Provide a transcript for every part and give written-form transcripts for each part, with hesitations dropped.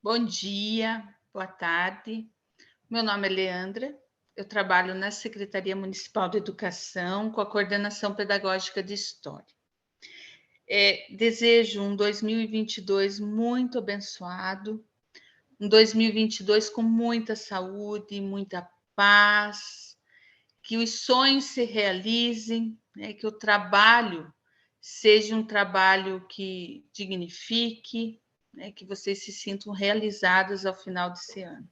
Bom dia, boa tarde. Meu nome é Leandra, eu trabalho na Secretaria Municipal de Educação com a coordenação pedagógica de História. Desejo um 2022 muito abençoado, um 2022 com muita saúde, muita paz, que os sonhos se realizem, né, que o trabalho seja um trabalho que dignifique, né, que vocês se sintam realizados ao final desse ano.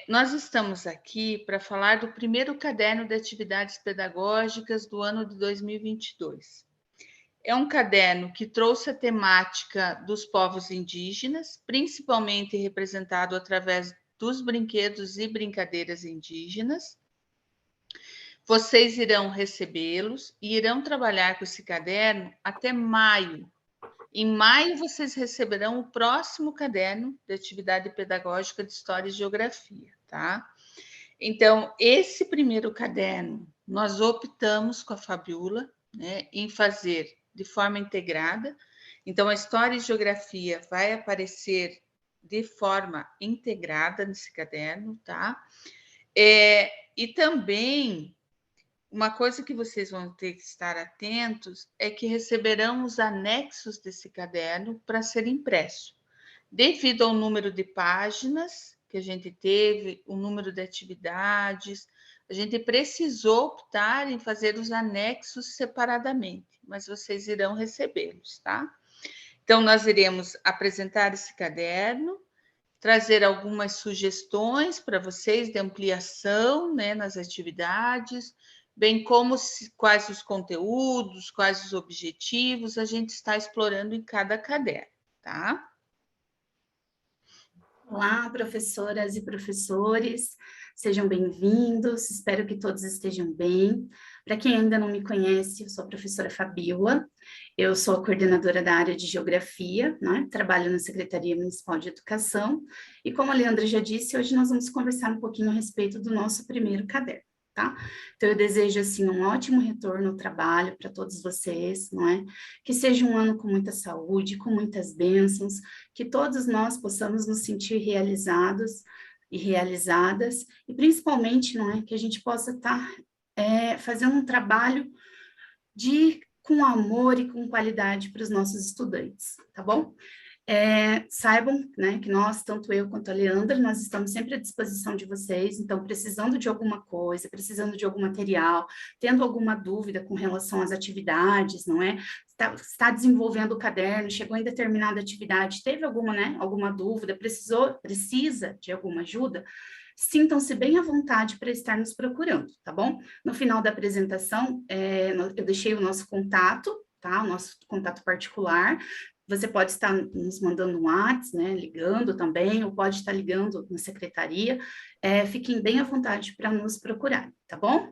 Nós estamos aqui para falar do primeiro caderno de atividades pedagógicas do ano de 2022. É um caderno que trouxe a temática dos povos indígenas, principalmente representado através dos brinquedos e brincadeiras indígenas. Vocês irão recebê-los e irão trabalhar com esse caderno até maio. Em maio, vocês receberão o próximo caderno de atividade pedagógica de História e Geografia, tá? Então, esse primeiro caderno, nós optamos com a Fabiola, né, em fazer de forma integrada. Então, a História e Geografia vai aparecer de forma integrada nesse caderno, tá? E também uma coisa que vocês vão ter que estar atentos é que receberão os anexos desse caderno para ser impresso. Devido ao número de páginas que a gente teve, o número de atividades, a gente precisou optar em fazer os anexos separadamente, mas vocês irão recebê-los, tá? Então, nós iremos apresentar esse caderno, trazer algumas sugestões para vocês de ampliação, né, nas atividades, bem como quais os conteúdos, quais os objetivos a gente está explorando em cada caderno, tá? Olá, professoras e professores, sejam bem-vindos, espero que todos estejam bem. Para quem ainda não me conhece, eu sou a professora Fabiola, eu sou a coordenadora da área de Geografia, né? Trabalho na Secretaria Municipal de Educação, e como a Leandra já disse, hoje nós vamos conversar um pouquinho a respeito do nosso primeiro caderno. Tá? Então, eu desejo, assim, um ótimo retorno ao trabalho para todos vocês, não é? Que seja um ano com muita saúde, com muitas bênçãos, que todos nós possamos nos sentir realizados e realizadas, e principalmente, não é? Que a gente possa estar fazendo um trabalho com amor e com qualidade para os nossos estudantes, tá bom? Saibam, né, que nós, tanto eu quanto a Leandra, nós estamos sempre à disposição de vocês, então, precisando de alguma coisa, precisando de algum material, tendo alguma dúvida com relação às atividades, não é? Está desenvolvendo o caderno, chegou em determinada atividade, teve alguma, né, alguma dúvida, precisa de alguma ajuda, sintam-se bem à vontade para estar nos procurando, tá bom? No final da apresentação, eu deixei o nosso contato, tá? O nosso contato particular. Você pode estar nos mandando um WhatsApp, né, ligando também, ou pode estar ligando na secretaria. Fiquem bem à vontade para nos procurar, tá bom?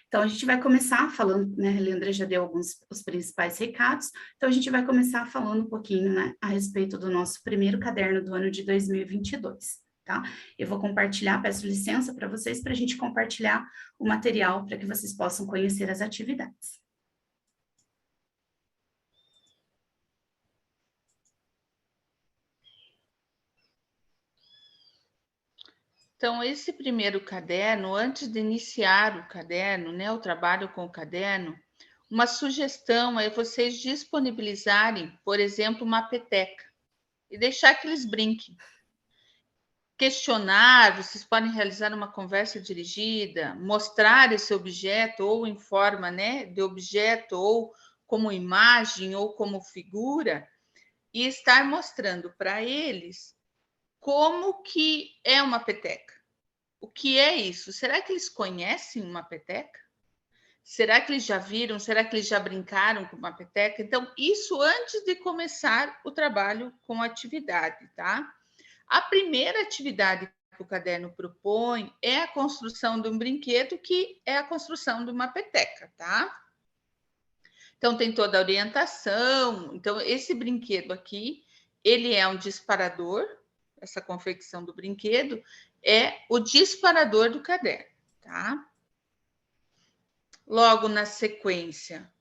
Então, a gente vai começar falando, né, a Leandra já deu os principais recados, então a gente vai começar falando um pouquinho, né, a respeito do nosso primeiro caderno do ano de 2022, tá? Eu vou compartilhar, peço licença para vocês, para a gente compartilhar o material para que vocês possam conhecer as atividades. Então, esse primeiro caderno, antes de iniciar o caderno, né, o trabalho com o caderno, uma sugestão é vocês disponibilizarem, por exemplo, uma peteca e deixar que eles brinquem. Questionar, vocês podem realizar uma conversa dirigida, mostrar esse objeto ou em forma, né, de objeto ou como imagem ou como figura e estar mostrando para eles como que é uma peteca. O que é isso? Será que eles conhecem uma peteca? Será que eles já viram? Será que eles já brincaram com uma peteca? Então, isso antes de começar o trabalho com a atividade, tá? A primeira atividade que o caderno propõe é a construção de um brinquedo, que é a construção de uma peteca, tá? Então, tem toda a orientação. Então, esse brinquedo aqui, ele é um disparador, essa confecção do brinquedo é o disparador do caderno, tá? Logo na sequência,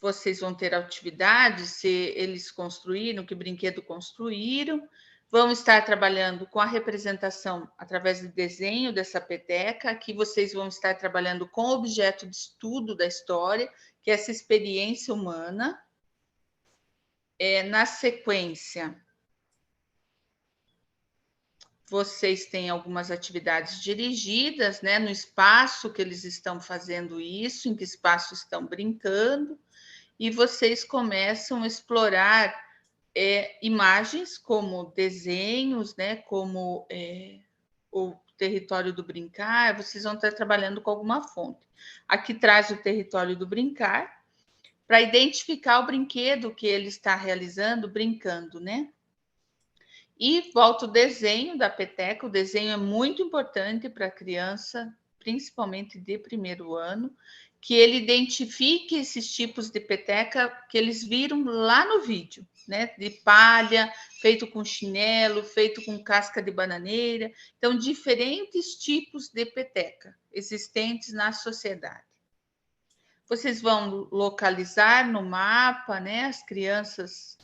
vocês vão ter atividades, se eles construíram, que brinquedo construíram. Vão estar trabalhando com a representação através do desenho dessa peteca. Aqui vocês vão estar trabalhando com o objeto de estudo da história, que é essa experiência humana. Na sequência, vocês têm algumas atividades dirigidas, né, no espaço que eles estão fazendo isso, em que espaço estão brincando, e vocês começam a explorar imagens como desenhos, né, como o território do brincar. Vocês vão estar trabalhando com alguma fonte. Aqui traz o território do brincar, para identificar o brinquedo que ele está realizando, brincando, né? E volta o desenho da peteca. O desenho é muito importante para a criança, principalmente de primeiro ano, que ele identifique esses tipos de peteca que eles viram lá no vídeo, né? De palha, feito com chinelo, feito com casca de bananeira. Então, diferentes tipos de peteca existentes na sociedade. Vocês vão localizar no mapa, né? As crianças,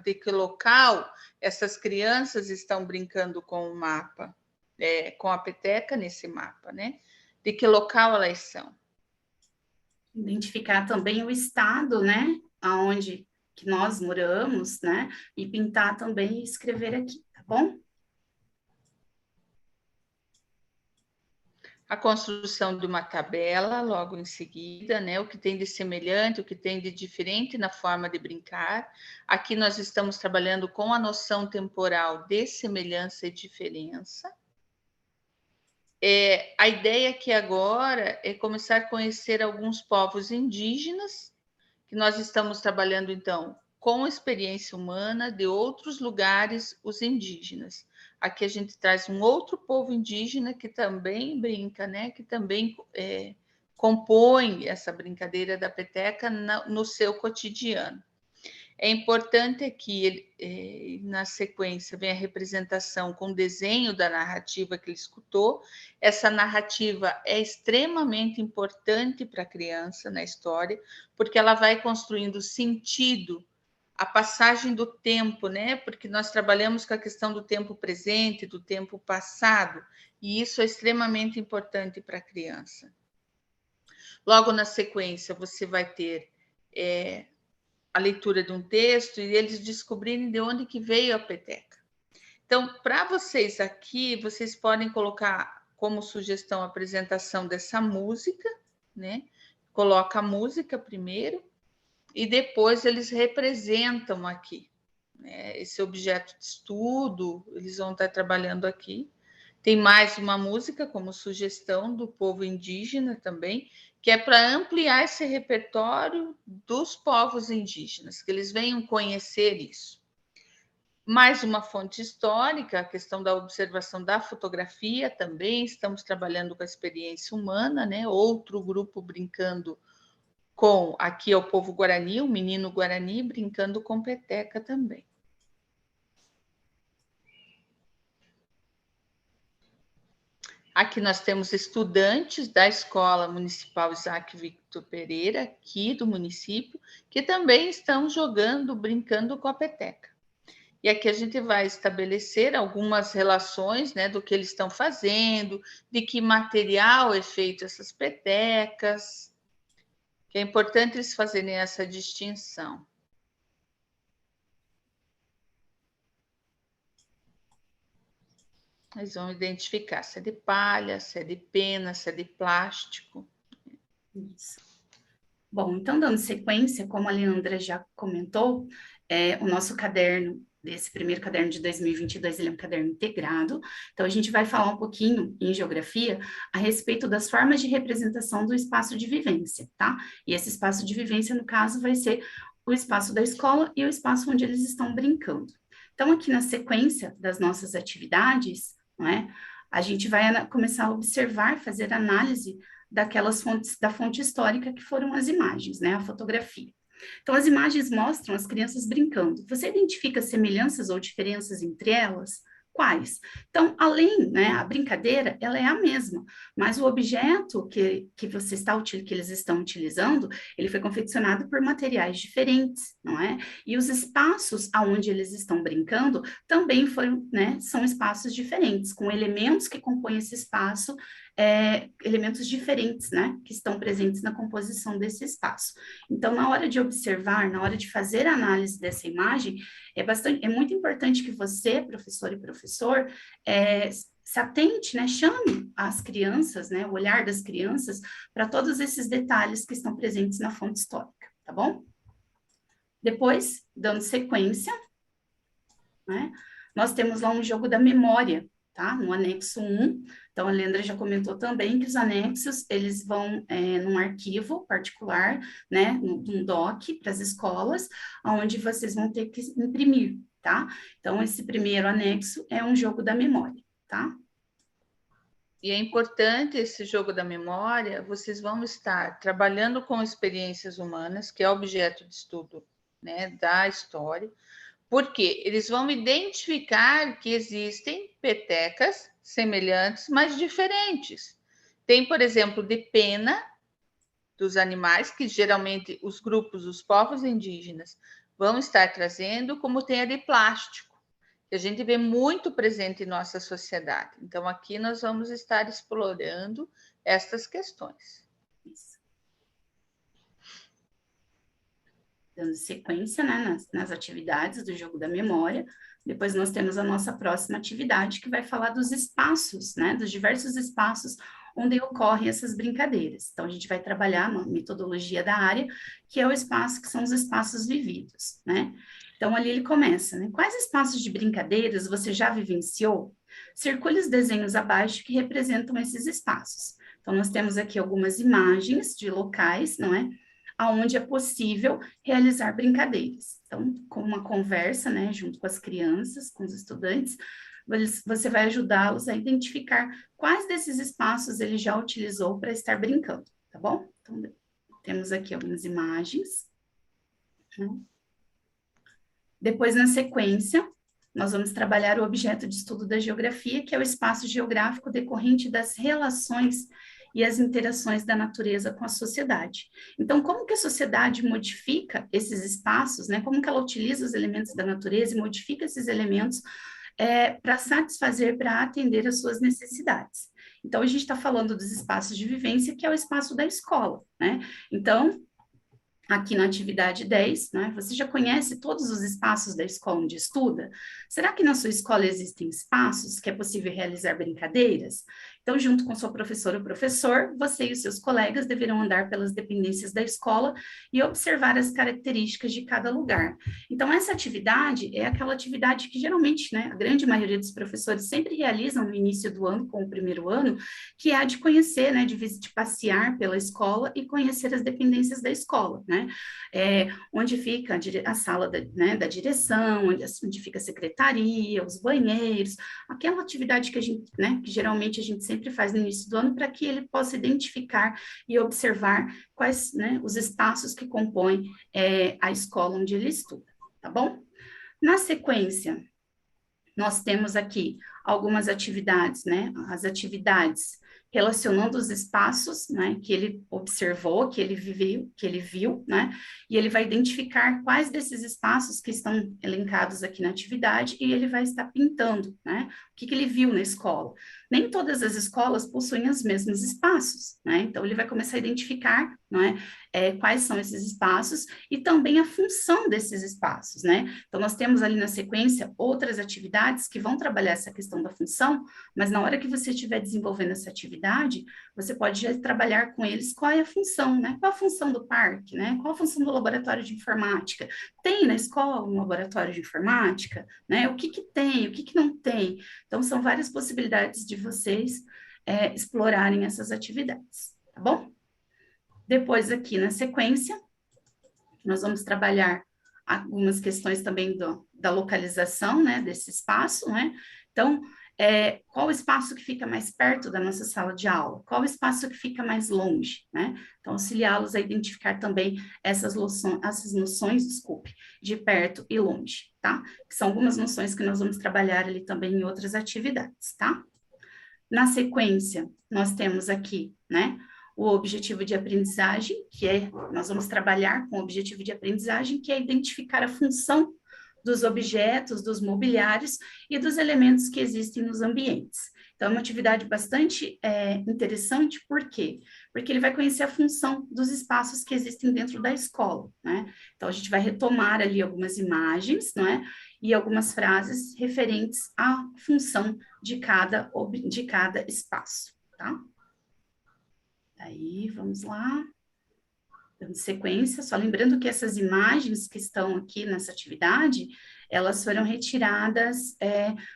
de que local essas crianças estão brincando com o mapa, com a peteca nesse mapa, né? De que local elas são. Identificar também o estado, né, aonde que nós moramos, né, e pintar também e escrever aqui, tá bom? A construção de uma tabela logo em seguida, né? O que tem de semelhante, o que tem de diferente na forma de brincar. Aqui nós estamos trabalhando com a noção temporal de semelhança e diferença. A ideia aqui agora é começar a conhecer alguns povos indígenas, que nós estamos trabalhando, então, com a experiência humana de outros lugares, os indígenas. Aqui a gente traz um outro povo indígena que também brinca, né? Que também compõe essa brincadeira da peteca no seu cotidiano. É importante aqui, na sequência, vem a representação com desenho da narrativa que ele escutou. Essa narrativa é extremamente importante para a criança na história, porque ela vai construindo sentido, a passagem do tempo, né? Porque nós trabalhamos com a questão do tempo presente, do tempo passado, e isso é extremamente importante para a criança. Logo na sequência, você vai ter a leitura de um texto e eles descobrirem de onde que veio a peteca. Então, para vocês aqui, vocês podem colocar como sugestão a apresentação dessa música, né? Coloca a música primeiro e depois eles representam aqui, né? Esse objeto de estudo, eles vão estar trabalhando aqui. Tem mais uma música como sugestão do povo indígena também, que é para ampliar esse repertório dos povos indígenas, que eles venham conhecer isso. Mais uma fonte histórica, a questão da observação da fotografia também, estamos trabalhando com a experiência humana, né? Outro grupo brincando com, aqui é o povo Guarani, o menino Guarani brincando com peteca também. Aqui nós temos estudantes da Escola Municipal Isaac Victor Pereira, aqui do município, que também estão jogando, brincando com a peteca. E aqui a gente vai estabelecer algumas relações, né, do que eles estão fazendo, de que material é feito essas petecas, que é importante eles fazerem essa distinção. Eles vão identificar se é de palha, se é de pena, se é de plástico. Isso. Bom, então, dando sequência, como a Leandra já comentou, o nosso caderno, esse primeiro caderno de 2022, ele é um caderno integrado. Então, a gente vai falar um pouquinho, em geografia, a respeito das formas de representação do espaço de vivência, tá? E esse espaço de vivência, no caso, vai ser o espaço da escola e o espaço onde eles estão brincando. Então, aqui na sequência das nossas atividades, não é? A gente vai começar a observar, fazer análise daquelas fontes, da fonte histórica que foram as imagens, né? A fotografia. Então, as imagens mostram as crianças brincando. Você identifica semelhanças ou diferenças entre elas? Quais? Então, além, né, a brincadeira, ela é a mesma, mas o objeto que você está, que eles estão utilizando, ele foi confeccionado por materiais diferentes, não é? E os espaços aonde eles estão brincando também foram, né, são espaços diferentes, com elementos que compõem esse espaço, elementos diferentes, né, que estão presentes na composição desse espaço. Então, na hora de observar, na hora de fazer a análise dessa imagem, é muito importante que você, professor e professor, se atente, né, chame as crianças, né, o olhar das crianças para todos esses detalhes que estão presentes na fonte histórica, tá bom? Depois, dando sequência, né, nós temos lá um jogo da memória, tá? No anexo 1. Então, a Leandra já comentou também que os anexos, eles vão num arquivo particular, né, num doc para as escolas, onde vocês vão ter que imprimir, tá? Então, esse primeiro anexo é um jogo da memória, tá? E é importante esse jogo da memória, vocês vão estar trabalhando com experiências humanas, que é objeto de estudo, né, da história, porque eles vão identificar que existem petecas semelhantes, mas diferentes. Tem, por exemplo, de pena dos animais, que geralmente os grupos, os povos indígenas, vão estar trazendo, como tem a de plástico, que a gente vê muito presente em nossa sociedade. Então, aqui nós vamos estar explorando estas questões. Isso. Dando sequência, né, nas atividades do jogo da memória. Depois nós temos a nossa próxima atividade, que vai falar dos espaços, né, dos diversos espaços onde ocorrem essas brincadeiras. Então, a gente vai trabalhar uma metodologia da área, que é o espaço, que são os espaços vividos, né? Então, ali ele começa, né? Quais espaços de brincadeiras você já vivenciou? Circule os desenhos abaixo que representam esses espaços. Então, nós temos aqui algumas imagens de locais, não é? Aonde é possível realizar brincadeiras. Então, com uma conversa, né, junto com as crianças, com os estudantes, você vai ajudá-los a identificar quais desses espaços ele já utilizou para estar brincando, tá bom? Então, temos aqui algumas imagens, né? Depois, na sequência, nós vamos trabalhar o objeto de estudo da geografia, que é o espaço geográfico decorrente das relações e as interações da natureza com a sociedade. Então, como que a sociedade modifica esses espaços, né? Como que ela utiliza os elementos da natureza e modifica esses elementos para satisfazer, para atender às suas necessidades. Então, a gente está falando dos espaços de vivência, que é o espaço da escola, né? Então, aqui na atividade 10, né? Você já conhece todos os espaços da escola onde estuda? Será que na sua escola existem espaços que é possível realizar brincadeiras? Então, junto com sua professora ou professor, você e os seus colegas deverão andar pelas dependências da escola e observar as características de cada lugar. Então, essa atividade é aquela atividade que geralmente, né, a grande maioria dos professores sempre realizam no início do ano, com o primeiro ano, que é a de conhecer, né, de passear pela escola e conhecer as dependências da escola, né? Onde fica a sala da direção, onde fica a secretaria, os banheiros, aquela atividade que a gente, né, que geralmente a gente sempre faz no início do ano, para que ele possa identificar e observar quais, né, os espaços que compõem a escola onde ele estuda, tá bom? Na sequência, nós temos aqui algumas atividades, né, as atividades relacionando os espaços, né, que ele observou, que ele viu, né, e ele vai identificar quais desses espaços que estão elencados aqui na atividade e ele vai estar pintando, né, o que ele viu na escola. Nem todas as escolas possuem os mesmos espaços, né, então ele vai começar a identificar, não é, quais são esses espaços e também a função desses espaços, né. Então, nós temos ali na sequência outras atividades que vão trabalhar essa questão da função, mas na hora que você estiver desenvolvendo essa atividade, você pode já trabalhar com eles qual é a função, né? Qual a função do parque, né? Qual a função do laboratório de informática? Tem na escola um laboratório de informática, né? O que que tem, o que que não tem? Então, são várias possibilidades de vocês explorarem essas atividades, tá bom? Depois, aqui na sequência, nós vamos trabalhar algumas questões também da localização, né, desse espaço, né? Então, qual o espaço que fica mais perto da nossa sala de aula? Qual o espaço que fica mais longe, né? Então, auxiliá-los a identificar também essas noções, desculpe, de perto e longe, tá? tá? Que são algumas noções que nós vamos trabalhar ali também em outras atividades, tá? Na sequência, nós temos aqui, né, o objetivo de aprendizagem, nós vamos trabalhar com o objetivo de aprendizagem, que é identificar a função dos objetos, dos mobiliários e dos elementos que existem nos ambientes. Então, é uma atividade bastante interessante, por quê? Porque ele vai conhecer a função dos espaços que existem dentro da escola, né? Então, a gente vai retomar ali algumas imagens, não é? E algumas frases referentes à função de cada espaço, tá? Aí, vamos lá. Dando sequência, só lembrando que essas imagens que estão aqui nessa atividade, elas foram retiradas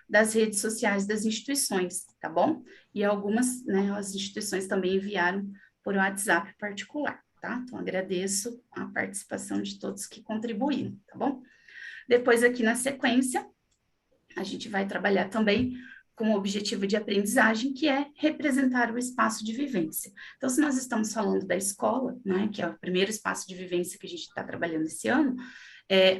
das redes sociais das instituições, tá bom? E algumas, né, as instituições também enviaram por WhatsApp particular, tá? Então, agradeço a participação de todos que contribuíram, tá bom? Depois, aqui na sequência, a gente vai trabalhar também com o objetivo de aprendizagem, que é representar o espaço de vivência. Então, se nós estamos falando da escola, né, que é o primeiro espaço de vivência que a gente está trabalhando esse ano,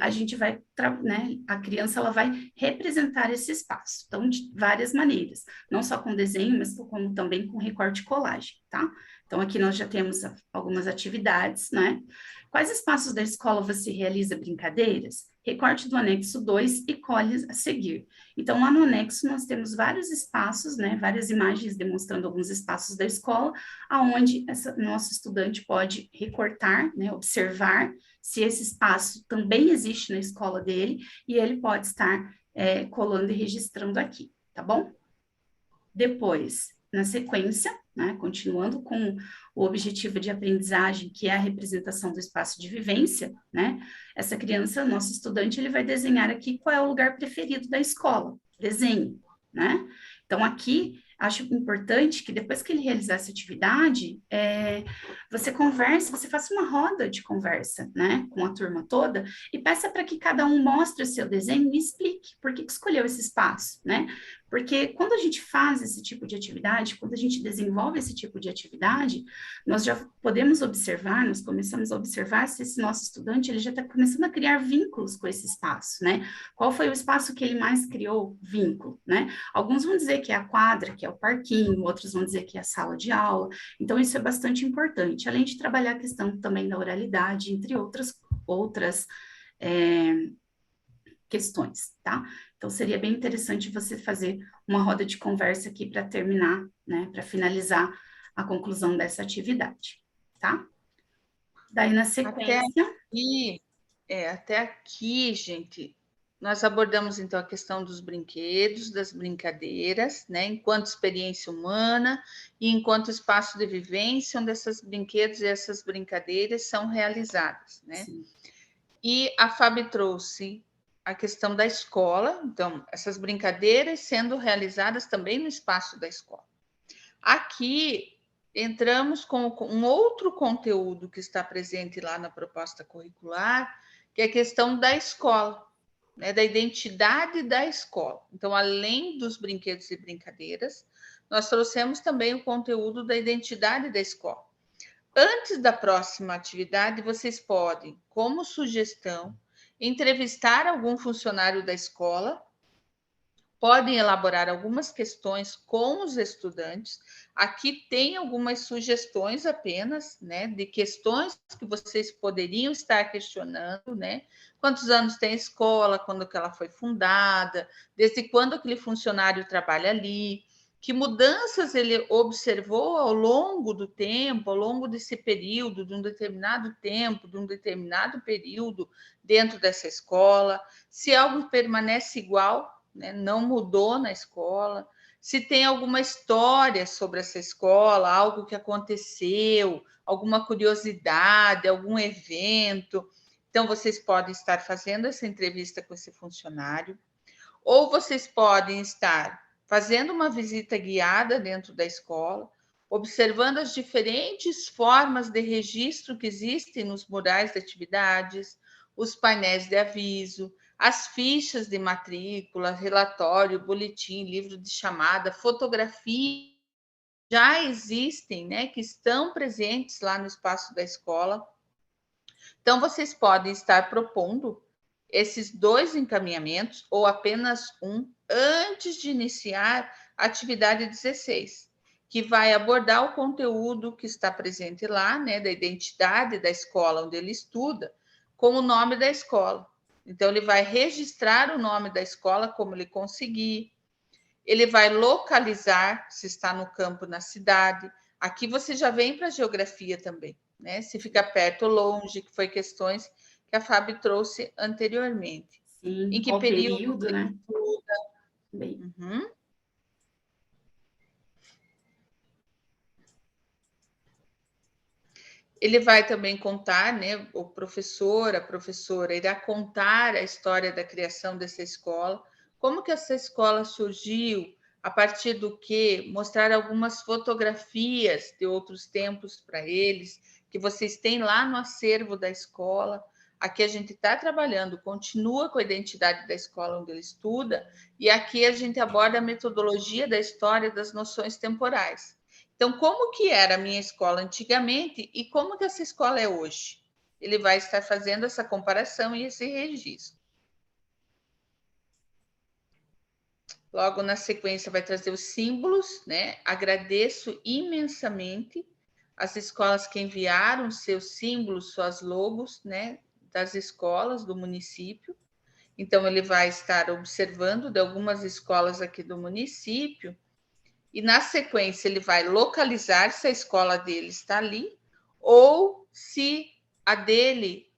a gente vai, né, a criança ela vai representar esse espaço, então, de várias maneiras, não só com desenho, mas como também com recorte e colagem, tá? Então, aqui nós já temos algumas atividades, né? Quais espaços da escola você realiza brincadeiras? Recorte do anexo 2 e colhe a seguir. Então, lá no anexo, nós temos vários espaços, né, várias imagens demonstrando alguns espaços da escola, aonde nosso estudante pode recortar, né, observar se esse espaço também existe na escola dele, e ele pode estar colando e registrando aqui, tá bom? Depois, na sequência, né, continuando com o objetivo de aprendizagem, que é a representação do espaço de vivência, né, essa criança, nosso estudante, ele vai desenhar aqui qual é o lugar preferido da escola, desenhe, né? Então, aqui, acho importante que depois que ele realizar essa atividade, você converse, você faça uma roda de conversa, né, com a turma toda, e peça para que cada um mostre o seu desenho e explique por que escolheu esse espaço, né? Porque quando a gente faz esse tipo de atividade, quando a gente desenvolve esse tipo de atividade, nós já podemos observar, nós começamos a observar se esse nosso estudante ele já está começando a criar vínculos com esse espaço, né? Qual foi o espaço que ele mais criou vínculo, né? Alguns vão dizer que é a quadra, que é o parquinho, outros vão dizer que é a sala de aula. Então, isso é bastante importante, além de trabalhar a questão também da oralidade, entre outras questões, tá? Então, seria bem interessante você fazer uma roda de conversa aqui para terminar, né, para finalizar a conclusão dessa atividade, tá? Daí, na sequência... Até aqui, gente, nós abordamos, então, a questão dos brinquedos, das brincadeiras, né, enquanto experiência humana e enquanto espaço de vivência, onde esses brinquedos e essas brincadeiras são realizadas, né? Sim. E a Fábio trouxe a questão da escola, então, essas brincadeiras sendo realizadas também no espaço da escola. Aqui, entramos com um outro conteúdo que está presente lá na proposta curricular, que é a questão da escola, né, da identidade da escola. Então, além dos brinquedos e brincadeiras, nós trouxemos também o conteúdo da identidade da escola. Antes da próxima atividade, vocês podem, como sugestão, entrevistar algum funcionário da escola, podem elaborar algumas questões com os estudantes. Aqui tem algumas sugestões apenas, né, de questões que vocês poderiam estar questionando, né? Quantos anos tem a escola, quando que ela foi fundada, desde quando aquele funcionário trabalha ali, que mudanças ele observou ao longo do tempo, ao longo desse período, de um determinado tempo, de um determinado período dentro dessa escola, se algo permanece igual, né, não mudou na escola, se tem alguma história sobre essa escola, algo que aconteceu, alguma curiosidade, algum evento. Então, vocês podem estar fazendo essa entrevista com esse funcionário, ou vocês podem estar fazendo uma visita guiada dentro da escola, observando as diferentes formas de registro que existem nos murais de atividades, os painéis de aviso, as fichas de matrícula, relatório, boletim, livro de chamada, fotografia, já existem, né, que estão presentes lá no espaço da escola. Então, vocês podem estar propondo esses 2 encaminhamentos, ou apenas um, antes de iniciar a atividade 16, que vai abordar o conteúdo que está presente lá, né, da identidade da escola onde ele estuda, com o nome da escola. Então, ele vai registrar o nome da escola, como ele conseguir, ele vai localizar se está no campo, na cidade. Aqui você já vem para a geografia também, né? Se fica perto ou longe, que foi questões que a Fábio trouxe anteriormente. Sim, Em que qual período período, ele né? estuda? Bem, Uhum. Ele vai também contar, né? O professor, a professora irá contar a história da criação dessa escola, como que essa escola surgiu, a partir do que, mostrar algumas fotografias de outros tempos para eles, que vocês têm lá no acervo da escola. Aqui a gente está trabalhando, continua com a identidade da escola onde ele estuda, e aqui a gente aborda a metodologia da história das noções temporais. Então, como que era a minha escola antigamente e como que essa escola é hoje? Ele vai estar fazendo essa comparação e esse registro. Logo na sequência vai trazer os símbolos, né? Agradeço imensamente as escolas que enviaram seus símbolos, suas logos, né? Das escolas do município. Então, ele vai estar observando de algumas escolas aqui do município e na sequência ele vai localizar se a escola dele está ali ou se a dele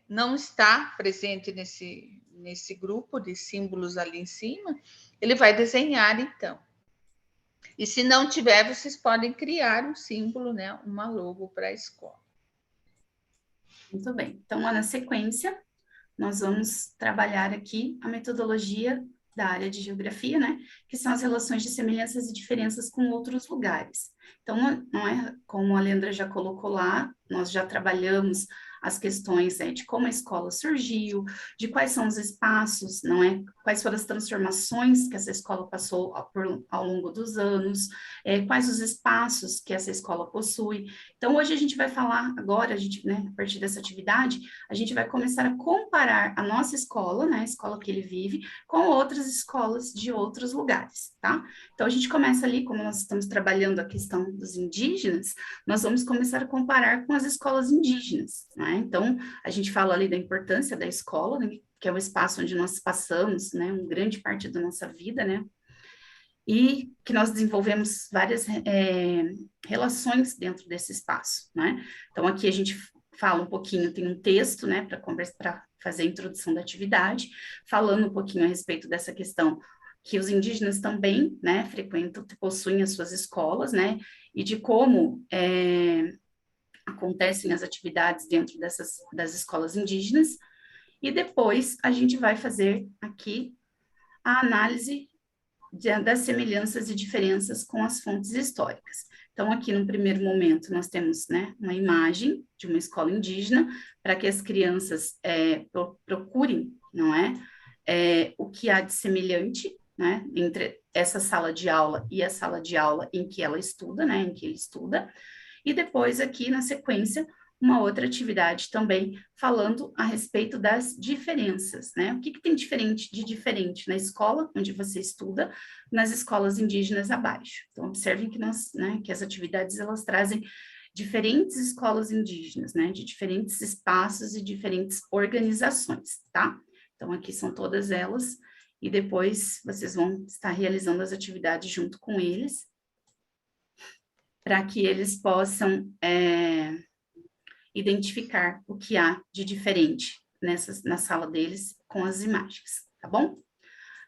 não está presente nesse grupo de símbolos ali em cima, ele vai desenhar então. E se não tiver, vocês podem criar um símbolo, né, uma logo para a escola. muito bem. Então, lá na sequência, nós vamos trabalhar aqui a metodologia da área de geografia, né? Que são as relações de semelhanças e diferenças com outros lugares. Então, não é como a Leandra já colocou lá, nós já trabalhamos as questões de como a escola surgiu, de quais são os espaços, não é? Quais foram as transformações que essa escola passou ao longo dos anos, quais os espaços que essa escola possui. Então, hoje a gente vai falar, agora, a gente, né, a partir dessa atividade, a gente vai começar a comparar a nossa escola, né, a escola que ele vive, com outras escolas de outros lugares, tá? Então, a gente começa ali, como nós estamos trabalhando a questão dos indígenas, nós vamos começar a comparar com as escolas indígenas, né? Então, a gente fala ali da importância da escola, né, que é o espaço onde nós passamos, né, uma grande parte da nossa vida, né? E que nós desenvolvemos várias relações dentro desse espaço, né? Então, aqui a gente fala um pouquinho, tem um texto, né, para fazer a introdução da atividade, falando um pouquinho a respeito dessa questão que os indígenas também, né, frequentam, possuem as suas escolas, né, e de como acontecem as atividades dentro das escolas indígenas, e depois a gente vai fazer aqui a análise das semelhanças e diferenças com as fontes históricas. Então, aqui no primeiro momento, nós temos, né, uma imagem de uma escola indígena para que as crianças procurem, não é, o que há de semelhante, né, entre essa sala de aula e a sala de aula em que ela estuda, né, em que ele estuda, e depois aqui na sequência uma outra atividade também falando a respeito das diferenças, né? O que tem de diferente na escola onde você estuda, nas escolas indígenas abaixo. Então, observem que que as atividades elas trazem diferentes escolas indígenas, né? De diferentes espaços e diferentes organizações, tá? Então, aqui são todas elas, e depois vocês vão estar realizando as atividades junto com eles, para que eles possam identificar o que há de diferente na sala deles com as imagens, tá bom?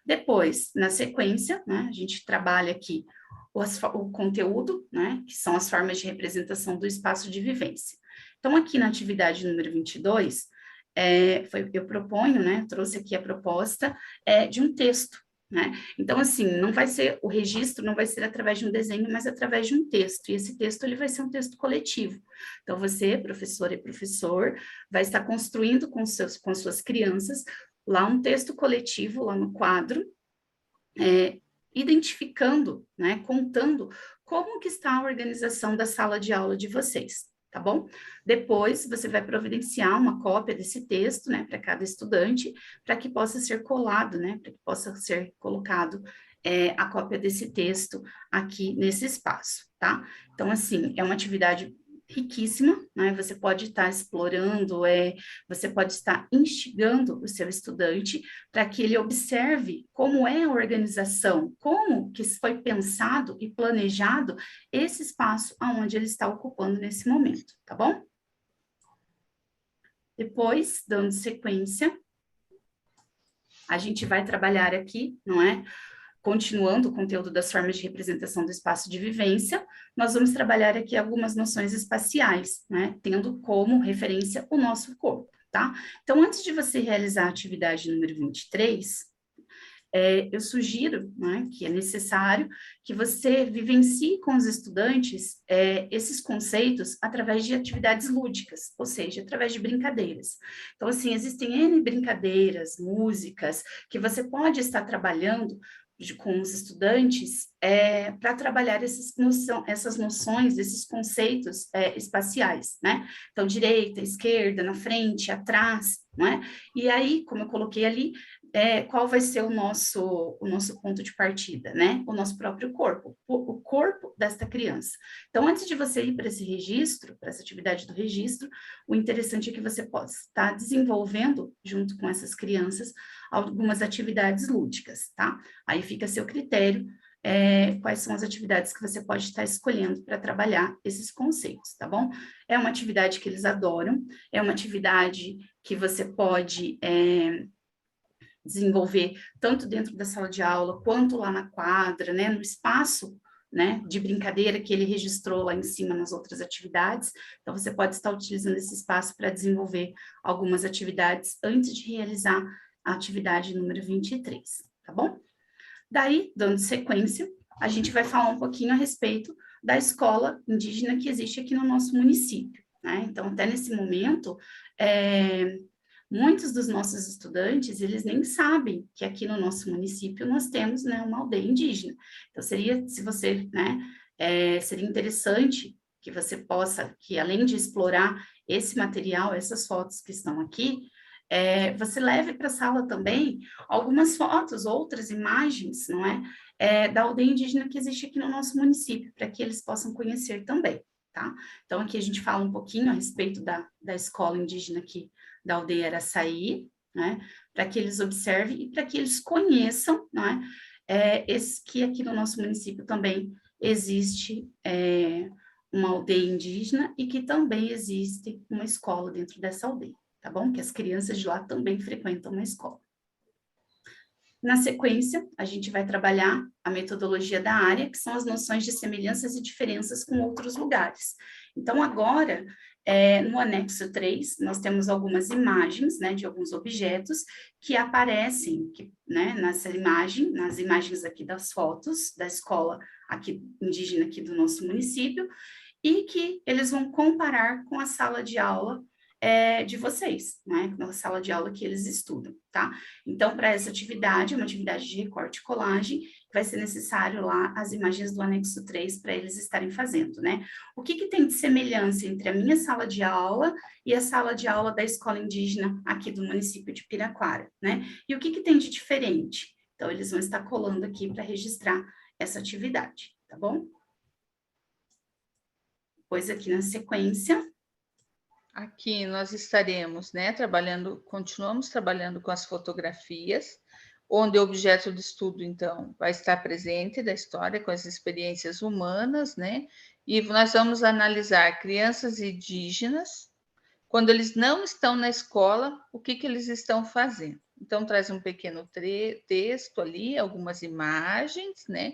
Depois, na sequência, né, a gente trabalha aqui o conteúdo, né, que são as formas de representação do espaço de vivência. Então, aqui na atividade número 22, eu proponho, né, trouxe aqui a proposta de um texto, né? Então, assim, não vai ser, o registro não vai ser através de um desenho, mas através de um texto, e esse texto, ele vai ser um texto coletivo. Então, você, professora e professor, vai estar construindo com suas crianças lá um texto coletivo, lá no quadro, identificando, né, contando como que está a organização da sala de aula de vocês, tá bom? Depois, você vai providenciar uma cópia desse texto, né, para cada estudante, para que possa ser colado, né, para que possa ser colocado a cópia desse texto aqui nesse espaço, tá? Então, assim, é uma atividade riquíssima, né? Você pode estar explorando, você pode estar instigando o seu estudante para que ele observe como é a organização, como que foi pensado e planejado esse espaço aonde ele está ocupando nesse momento, tá bom? Depois, dando sequência, a gente vai trabalhar aqui, não é? Continuando o conteúdo das formas de representação do espaço de vivência, nós vamos trabalhar aqui algumas noções espaciais, né? Tendo como referência o nosso corpo, tá? Então, antes de você realizar a atividade número 23, eu sugiro, né, que é necessário que você vivencie com os estudantes esses conceitos através de atividades lúdicas, ou seja, através de brincadeiras. Então, assim, existem N brincadeiras, músicas, que você pode estar trabalhando com os estudantes para trabalhar essas noções, esses conceitos espaciais, né? Então, direita, esquerda, na frente, atrás, né? E aí, como eu coloquei ali, qual vai ser o nosso ponto de partida, né? O nosso próprio corpo, o corpo desta criança. Então, antes de você ir para esse registro, para essa atividade do registro, o interessante é que você possa estar desenvolvendo, junto com essas crianças, algumas atividades lúdicas, tá? Aí fica a seu critério quais são as atividades que você pode estar escolhendo para trabalhar esses conceitos, tá bom? É uma atividade que eles adoram, é uma atividade que você pode desenvolver tanto dentro da sala de aula quanto lá na quadra, né, no espaço, né, de brincadeira que ele registrou lá em cima nas outras atividades. Então, você pode estar utilizando esse espaço para desenvolver algumas atividades antes de realizar a atividade número 23, tá bom? Daí, dando sequência, a gente vai falar um pouquinho a respeito da escola indígena que existe aqui no nosso município, né? Então, até nesse momento, muitos dos nossos estudantes, eles nem sabem que aqui no nosso município nós temos, né, uma aldeia indígena. Então, se você, né, seria interessante que você possa, que além de explorar esse material, essas fotos que estão aqui, você leve para a sala também algumas fotos, outras imagens, não é? Da aldeia indígena que existe aqui no nosso município, para que eles possam conhecer também, tá? Então, aqui a gente fala um pouquinho a respeito da escola indígena aqui da aldeia Araçaí, né, para que eles observem e para que eles conheçam, né, que aqui no nosso município também existe uma aldeia indígena e que também existe uma escola dentro dessa aldeia, tá bom? Que as crianças de lá também frequentam uma escola. Na sequência, a gente vai trabalhar a metodologia da área, que são as noções de semelhanças e diferenças com outros lugares. Então, agora, no anexo 3, nós temos algumas imagens, né, de alguns objetos que aparecem, né, nessa imagem, nas imagens aqui das fotos da escola aqui, indígena aqui do nosso município, e que eles vão comparar com a sala de aula de vocês, né? Na sala de aula que eles estudam, tá? Então, para essa atividade, uma atividade de recorte e colagem, vai ser necessário lá as imagens do anexo 3 para eles estarem fazendo, né? O que tem de semelhança entre a minha sala de aula e a sala de aula da escola indígena aqui do município de Piraquara, né? E o que tem de diferente? Então, eles vão estar colando aqui para registrar essa atividade, tá bom? Pois aqui na sequência, aqui nós estaremos, né, continuamos trabalhando com as fotografias, onde o objeto de estudo, então, vai estar presente da história, com as experiências humanas, né, e nós vamos analisar crianças indígenas, quando eles não estão na escola, o que eles estão fazendo. Então, traz um pequeno texto ali, algumas imagens, né,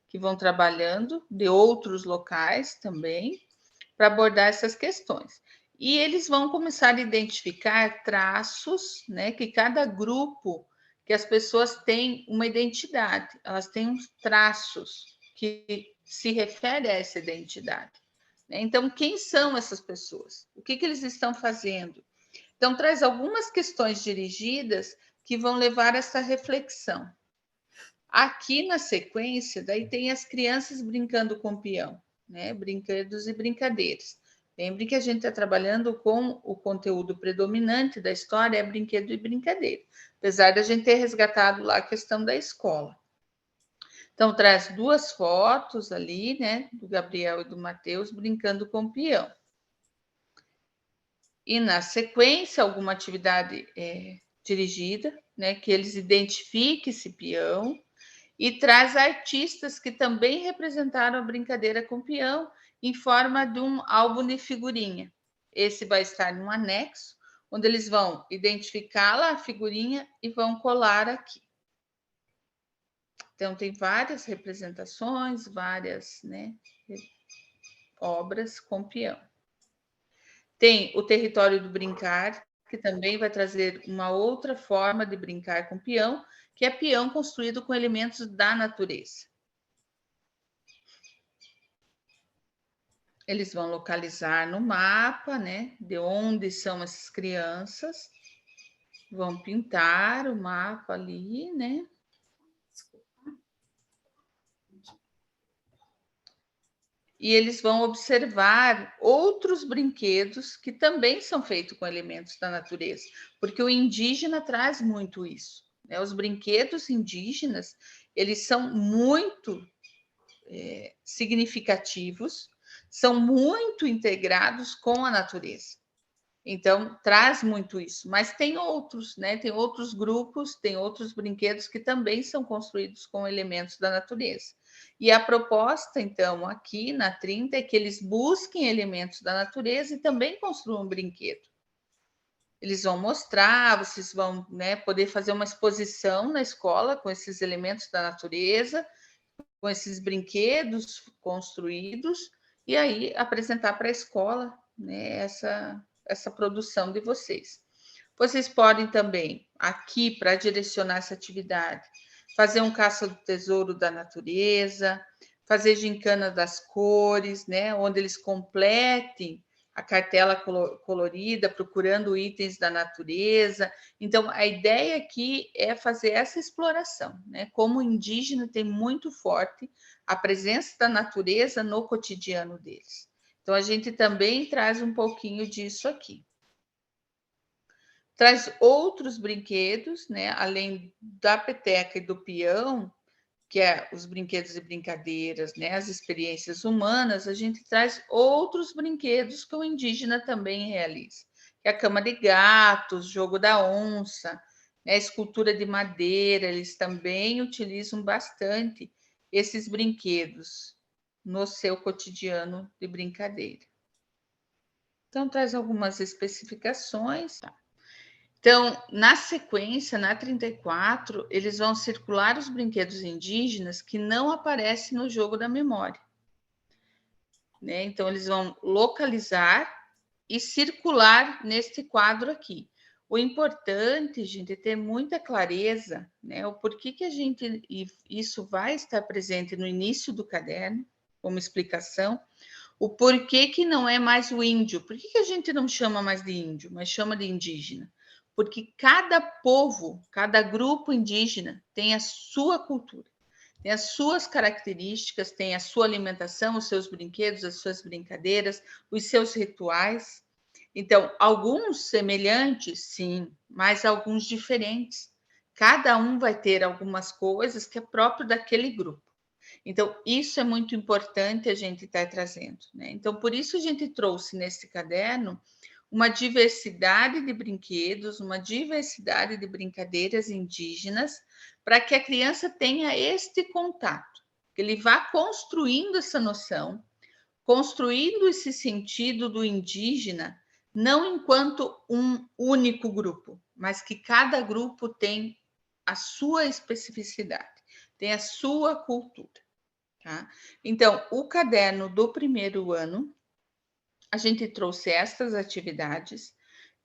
que vão trabalhando de outros locais também, para abordar essas questões. E eles vão começar a identificar traços, né, que cada grupo, que as pessoas têm uma identidade, elas têm uns traços que se referem a essa identidade. Então, quem são essas pessoas? O que eles estão fazendo? Então, traz algumas questões dirigidas que vão levar a essa reflexão. Aqui na sequência, daí tem as crianças brincando com peão, né? Brinquedos e brincadeiras. Lembre que a gente está trabalhando com o conteúdo predominante da história, é brinquedo e brincadeira, apesar de a gente ter resgatado lá a questão da escola. Então, traz 2 fotos ali, né, do Gabriel e do Matheus brincando com o peão. E, na sequência, alguma atividade dirigida, né, que eles identifiquem esse peão, e traz artistas que também representaram a brincadeira com peão em forma de um álbum de figurinha. Esse vai estar no anexo, onde eles vão identificar lá a figurinha e vão colar aqui. Então, tem várias representações, várias, né, obras com peão. Tem o território do brincar, que também vai trazer uma outra forma de brincar com peão, que é peão construído com elementos da natureza. Eles vão localizar no mapa, né, de onde são essas crianças, vão pintar o mapa ali, né? E eles vão observar outros brinquedos que também são feitos com elementos da natureza, porque o indígena traz muito isso, né? Os brinquedos indígenas, eles são muito significativos, são muito integrados com a natureza. Então, traz muito isso. Mas tem outros, né? Tem outros grupos, tem outros brinquedos que também são construídos com elementos da natureza. E a proposta, então, aqui na 30 é que eles busquem elementos da natureza e também construam um brinquedo. Eles vão mostrar, vocês vão, né, poder fazer uma exposição na escola com esses elementos da natureza, com esses brinquedos construídos, e aí apresentar para a escola, né, essa produção de vocês. Vocês podem também, aqui, para direcionar essa atividade, fazer um caça do tesouro da natureza, fazer gincana das cores, né, onde eles completem a cartela colorida, procurando itens da natureza. Então, a ideia aqui é fazer essa exploração, né? Como o indígena tem muito forte a presença da natureza no cotidiano deles. Então, a gente também traz um pouquinho disso aqui. Traz outros brinquedos, né? Além da peteca e do peão, que é os brinquedos e brincadeiras, né, as experiências humanas, a gente traz outros brinquedos que o indígena também realiza, que é a cama de gatos, jogo da onça, né, escultura de madeira, eles também utilizam bastante esses brinquedos no seu cotidiano de brincadeira. Então, traz algumas especificações. Tá? Então, na sequência, na 34, eles vão circular os brinquedos indígenas que não aparecem no jogo da memória. Né? Então, eles vão localizar e circular neste quadro aqui. O importante, gente, é ter muita clareza, né? O porquê que a gente, isso vai estar presente no início do caderno, como explicação, o porquê que não é mais o índio. Por que a gente não chama mais de índio, mas chama de indígena? Porque cada povo, cada grupo indígena tem a sua cultura, tem as suas características, tem a sua alimentação, os seus brinquedos, as suas brincadeiras, os seus rituais. Então, alguns semelhantes, sim, mas alguns diferentes. Cada um vai ter algumas coisas que é próprio daquele grupo. Então, isso é muito importante a gente estar trazendo, né? Então, por isso a gente trouxe nesse caderno uma diversidade de brinquedos, uma diversidade de brincadeiras indígenas, para que a criança tenha este contato, que ele vá construindo essa noção, construindo esse sentido do indígena, não enquanto um único grupo, mas que cada grupo tem a sua especificidade, tem a sua cultura. Tá? Então, o caderno do primeiro ano, a gente trouxe estas atividades.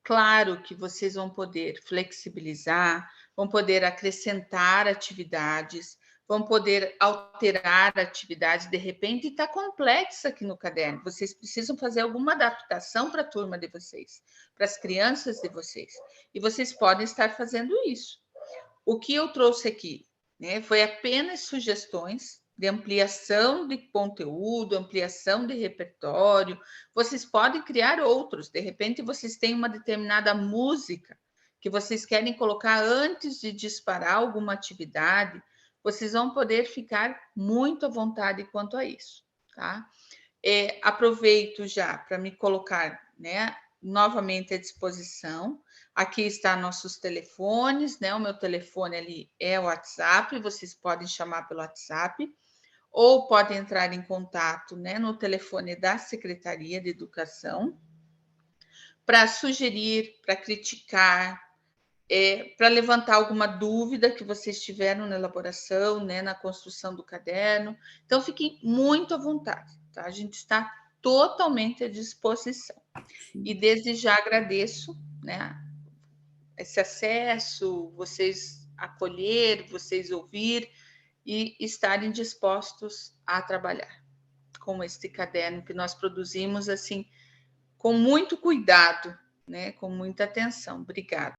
Claro que vocês vão poder flexibilizar, vão poder acrescentar atividades, vão poder alterar a atividade. De repente, está complexa aqui no caderno. Vocês precisam fazer alguma adaptação para a turma de vocês, para as crianças de vocês. E vocês podem estar fazendo isso. O que eu trouxe aqui, né, foi apenas sugestões de ampliação de conteúdo, ampliação de repertório. Vocês podem criar outros. De repente, vocês têm uma determinada música que vocês querem colocar antes de disparar alguma atividade. Vocês vão poder ficar muito à vontade quanto a isso, tá? Aproveito já para me colocar, né, novamente à disposição. Aqui está nossos telefones, né? O meu telefone ali é o WhatsApp, vocês podem chamar pelo WhatsApp ou podem entrar em contato, né, no telefone da Secretaria de Educação para sugerir, para criticar, para levantar alguma dúvida que vocês tiveram na elaboração, né, na construção do caderno. Então, fiquem muito à vontade, tá? A gente está totalmente à disposição. E desde já agradeço, né, esse acesso, vocês acolher, vocês ouvir e estarem dispostos a trabalhar com este caderno que nós produzimos assim com muito cuidado, né, com muita atenção. Obrigada.